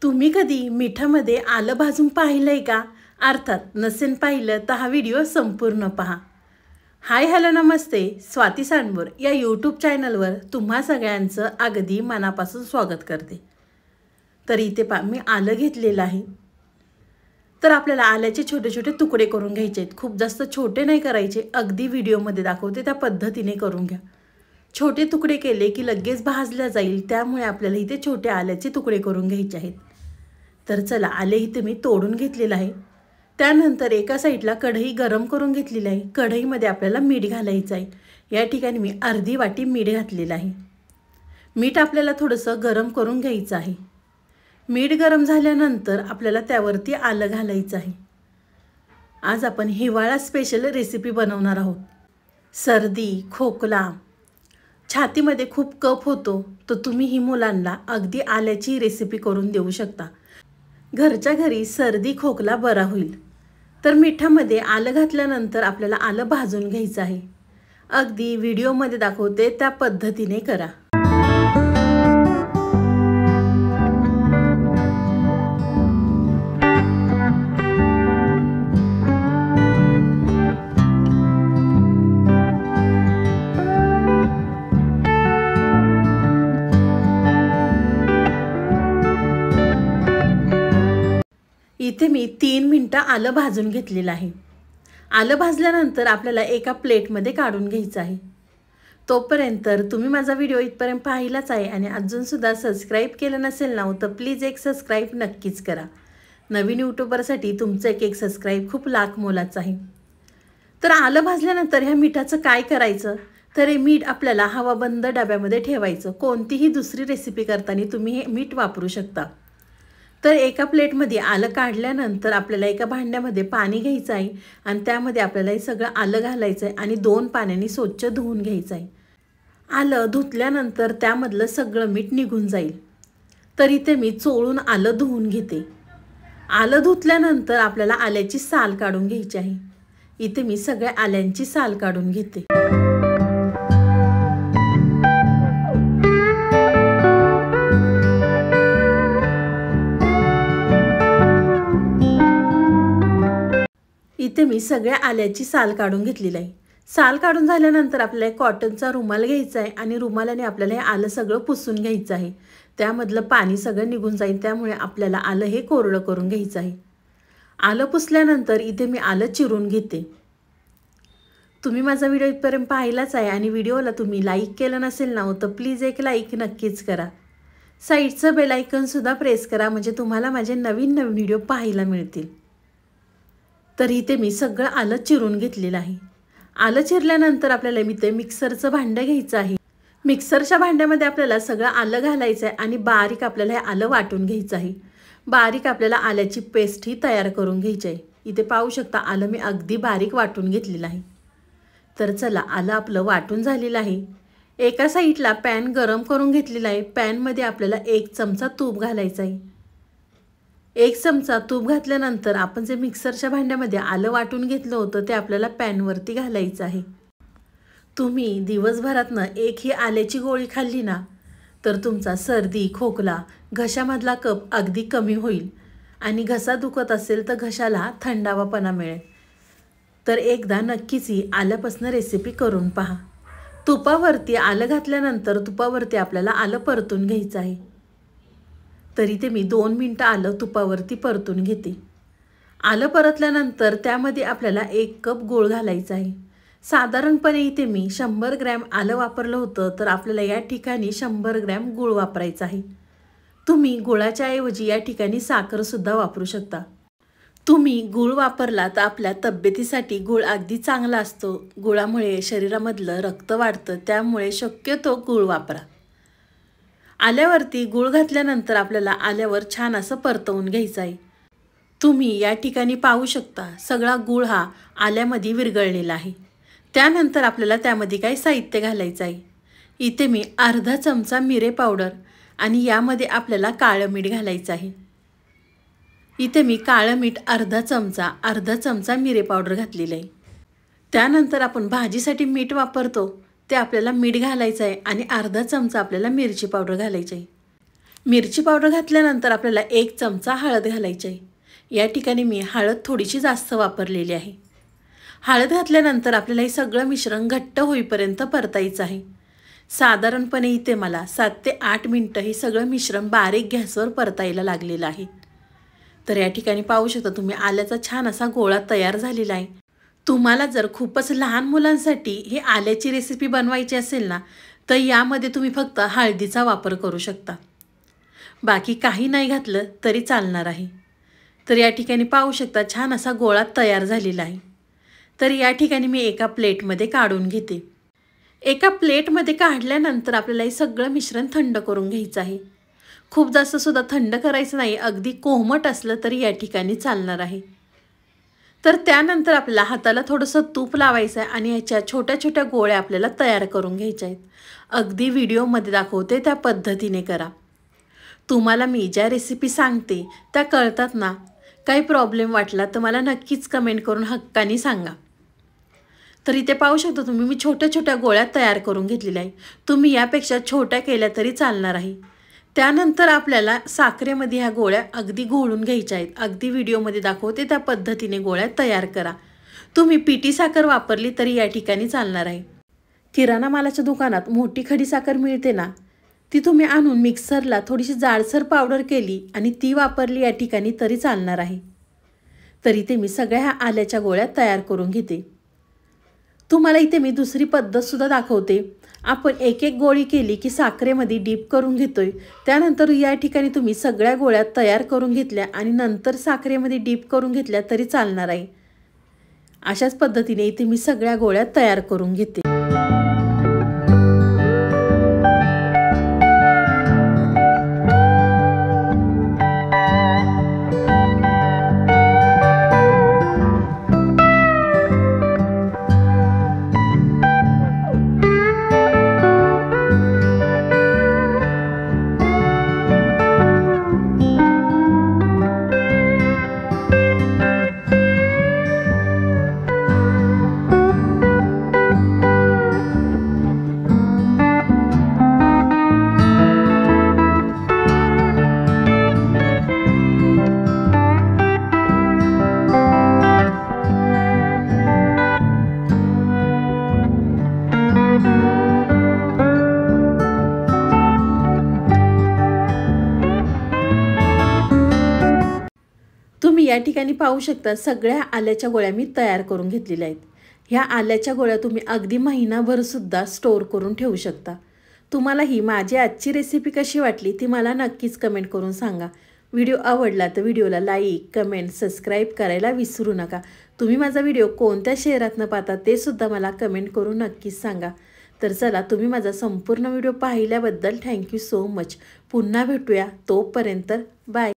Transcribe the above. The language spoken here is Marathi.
तुम्ही कधी मिठामध्ये आलं भाजून पाहिलंय का? अर्थात नसेल पाहिलं तर हा व्हिडिओ संपूर्ण पहा। हाय हॅलो नमस्ते, स्वाती सांडभोर या यूट्यूब चॅनलवर तुम्हा सगळ्यांचं अगदी मनापासून स्वागत करते। तर इथे मी आलं घेतलेलं आहे। तर आपल्याला आल्याचे छोटे छोटे तुकडे करून घ्यायचे आहेत। खूप जास्त छोटे नाही करायचे, अगदी व्हिडिओमध्ये दाखवते त्या पद्धतीने करून घ्या। छोटे तुकडे केले की लगेच भाजल्या जाईल, त्यामुळे आपल्याला इथे छोटे आल्याचे तुकडे करून घ्यायचे आहेत। तर चला, आले इथे मी तोडून घेतलेलं आहे। त्यानंतर एका साईडला कढई गरम करून घेतलेली आहे। कढईमध्ये आपल्याला मीठ घालायचं आहे। या ठिकाणी मी अर्धी वाटी मीठ घातलेलं आहे। मीठ आपल्याला थोडंसं गरम करून घ्यायचं आहे। मीठ गरम झाल्यानंतर आपल्याला त्यावरती आलं घालायचं आहे। आज आपण हिवाळा स्पेशल रेसिपी बनवणार आहोत। सर्दी, खोकला, छातीमध्ये खूप कफ होतो, तर तुम्ही ही मुलांना अगदी आल्याची रेसिपी करून देऊ शकता। घरच्या घरी सर्दी खोकला बरा होईल। तर मिठामध्ये आलं घातल्यानंतर आपल्याला आलं भाजून घ्यायचं आहे। अगदी व्हिडिओमध्ये दाखवते त्या पद्धतीने करा। इथे मी 3 मिनिटं आलं भाजून घेतलेलं आहे। आलं भाजल्यानंतर आपल्याला एका प्लेटमध्ये काढून घ्यायचं आहे। तोपर्यंत तुम्ही माझा व्हिडिओ इथपर्यंत पाहिलाच आहे आणि अजूनसुद्धा सबस्क्राईब केलं नसेल ना, तर प्लीज एक सबस्क्राईब नक्कीच करा। नवीन यूट्यूबरसाठी तुमचं एक सबस्क्राईब खूप लाख मोलाचं आहे। तर आलं भाजल्यानंतर ह्या मिठाचं काय करायचं, तर हे मीठ आपल्याला हवाबंद डब्यामध्ये ठेवायचं। कोणतीही दुसरी रेसिपी करताना तुम्ही हे मीठ वापरू शकता। तर एका प्लेटमध्ये आलं काढल्यानंतर आपल्याला एका भांड्यामध्ये पाणी घ्यायचं आहे आणि त्यामध्ये आपल्याला हे सगळं आलं घालायचं आहे आणि 2 पाण्याने स्वच्छ धुवून घ्यायचं आहे। आलं धुतल्यानंतर त्यामधलं सगळं मीठ निघून जाईल। तर इथे मी चोळून आलं धुवून घेते। आलं धुतल्यानंतर आपल्याला आल्याची साल काढून घ्यायची आहे। इथे मी सगळ्या आल्यांची साल काढून घेते। इथे मी सगळ्या आल्याची साल काढून घेतलेली आहे। साल काढून झाल्यानंतर आपल्याला एक कॉटनचा रुमाल घ्यायचा आहे आणि रुमालाने आपल्याला हे आलं सगळं पुसून घ्यायचं आहे। त्यामधलं पाणी सगळं निघून जाईल, त्यामुळे आपल्याला आलं हे कोरडं करून घ्यायचं आहे। आलं पुसल्यानंतर इथे मी आलं चिरून घेते। तुम्ही माझा व्हिडिओ इथपर्यंत पाहिलाच आहे आणि व्हिडिओला तुम्ही लाईक केलं नसेल ना, तर प्लीज एक लाईक नक्कीच करा। साईडचं बेल आयकॉनसुद्धा प्रेस करा, म्हणजे तुम्हाला माझे नवीन नवीन व्हिडिओ पाहायला मिळतील। तर इथे मी सगळं आलं चिरून घेतलेलं आहे। आलं चिरल्यानंतर आपल्याला मी ते मिक्सरचं भांडं घ्यायचं आहे। मिक्सरच्या भांड्यामध्ये आपल्याला सगळं आलं घालायचं आहे आणि बारीक आपल्याला हे आलं वाटून घ्यायचं आहे। बारीक आपल्याला आल्याची पेस्ट ही तयार करून घ्यायची आहे। इथे पाहू शकता आलं मी अगदी बारीक वाटून घेतलेलं आहे। तर चला, आलं आपलं वाटून झालेलं आहे। एका साईडला पॅन गरम करून घेतलेला आहे। पॅनमध्ये आपल्याला 1 चमचा तूप घालायचं आहे। 1 चमचा तूप घातल्यानंतर आपण जे मिक्सरच्या भांड्यामध्ये आलं वाटून घेतलं होतं ते आपल्याला पॅनवरती घालायचं आहे। तुम्ही दिवसभरातनं एक ही आल्याची गोळी खाल्ली ना, तर तुमचा सर्दी खोकला घशामधला कफ अगदी कमी होईल आणि घसा दुखत असेल तर घशाला थंडावापणा मिळेल। तर एकदा नक्कीच ही आल्यापासून रेसिपी करून पहा। तुपावरती आलं घातल्यानंतर तुपावरती आपल्याला आलं परतून घ्यायचं आहे। तरी ते मी 2 मिनिटं आलं तुपावरती परतून घेते। आलं परतल्यानंतर त्यामध्ये आपल्याला 1 कप गूळ घालायचा आहे। साधारणपणे इथे मी 100 ग्रॅम आलं वापरलं होतं, तर आपल्याला या ठिकाणी 100 ग्रॅम गूळ वापरायचा आहे। तुम्ही गुळाच्या ऐवजी या ठिकाणी साखरसुद्धा वापरू शकता। तुम्ही गूळ वापरला तर आपल्या तब्येतीसाठी गूळ अगदी चांगला असतो। गुळामुळे शरीरामधलं रक्त वाढतं, त्यामुळे शक्यतो गूळ वापरा। आल्यावरती गूळ घातल्यानंतर आपल्याला आल्यावर छान असं परतवून घ्यायचं आहे। तुम्ही या ठिकाणी पाहू शकता सगळा गूळ हा आल्यामध्ये विरघळलेला आहे। त्यानंतर आपल्याला त्यामध्ये काही साहित्य घालायचं आहे। इथे मी अर्धा चमचा मिरे पावडर आणि यामध्ये आपल्याला काळं मीठ घालायचं आहे। इथे मी काळं मीठ अर्धा चमचा मिरे पावडर घातलेलं आहे। त्यानंतर आपण भाजीसाठी मीठ वापरतो ते आपल्याला मीठ घालायचं आहे आणि अर्धा चमचा आपल्याला मिरची पावडर घालायची आहे। मिरची पावडर घातल्यानंतर आपल्याला 1 चमचा हळद घालायची आहे. या ठिकाणी मी हळद थोडीशी जास्त वापरलेली आहे. हळद घातल्यानंतर आपल्याला हे सगळं मिश्रण घट्ट होईपर्यंत परतायचं आहे. साधारणपणे इथे मला 7 ते 8 मिनिटं हे सगळं मिश्रण बारीक गॅसवर परतायला लागलेलं आहे. तर या ठिकाणी पाहू शकता तुम्ही आल्याचा छान असा गोळा तयार झालेला आहे. तुम्हाला जर खूपच लहान मुलांसाठी हे आल्याची रेसिपी बनवायची असेल ना, तर यामध्ये तुम्ही फक्त हळदीचा वापर करू शकता. बाकी काही नाही घातलं तरी चालणार आहे. तर या ठिकाणी पाहू शकता छान असा गोळा तयार झालेला आहे. तर या ठिकाणी मी एका प्लेटमध्ये काढून घेते. एका प्लेटमध्ये काढल्यानंतर आपल्याला हे सगळं मिश्रण थंड करून घ्यायचं आहे. खूप जास्त सुद्धा थंड करायचं नाही, अगदी कोमट असलं तरी या ठिकाणी चालणार आहे. तर त्यानंतर आपल्याला हाताला थोडंसं तूप लावायचं आहे आणि ह्याच्या छोट्या छोट्या गोळ्या आपल्याला तयार करून घ्यायच्या आहेत. अगदी व्हिडिओमध्ये दाखवते त्या पद्धतीने करा. तुम्हाला मी ज्या रेसिपी सांगते त्या कळतात ना, काही प्रॉब्लेम वाटला तर मला नक्कीच कमेंट करून हक्काने सांगा. तर इथे पाहू शकता तुम्ही मी छोट्या छोट्या गोळ्या तयार करून घेतलेल्या आहे. तुम्ही यापेक्षा छोट्या केल्या तरी चालणार आहे. त्यानंतर आपल्याला साखरेमध्ये ह्या गोळ्या अगदी घोळून घ्यायच्या आहेत. अगदी व्हिडिओमध्ये दाखवते त्या पद्धतीने गोळ्या तयार करा. तुम्ही पिठी साखर वापरली तरी या ठिकाणी चालणार आहे. किराणा मालाच्या दुकानात मोठी खडी साखर मिळते ना, ती तुम्ही आणून मिक्सरला थोडीशी जाडसर पावडर केली आणि ती वापरली या ठिकाणी तरी चालणार आहे. तर इथे मी सगळ्या ह्या आल्याच्या गोळ्या तयार करून घेते. तुम्हाला इथे मी दुसरी पद्धतसुद्धा दाखवते. आपण एक एक गोळी केली की साखरेमध्ये डीप करून घेतोय. त्यानंतर या ठिकाणी तुम्ही सगळ्या गोळ्या तयार करून घेतल्या आणि नंतर साखरेमध्ये डीप करून घेतल्या तरी चालणार आहे. अशाच पद्धतीने इथे मी सगळ्या गोळ्या तयार करून घेते. तुम्ही या ठिकाणी पाहू शकता सगळ्या आल्याच्या गोळ्या मी तयार करून घेतलेल्या आहेत. ह्या आल्याच्या गोळ्या तुम्ही अगदी महिनाभर सुद्धा स्टोर करून ठेवू शकता. तुम्हाला ही माझी आजची रेसिपी कशी वाटली ती मला नक्कीच कमेंट करून सांगा. व्हिडिओ आवडला तर व्हिडिओला लाईक, कमेंट, सबस्क्राईब करायला विसरू नका. तुम्ही माझा व्हिडिओ कोणत्या शहरातनं पाहता ते सुद्धा मला कमेंट करून नक्कीच सांगा. तर चला, तुम्ही माझा संपूर्ण व्हिडिओ पाहिल्याबद्दल थँक्यू सो मच. पुन्हा भेटूया. तोपर्यंत बाय.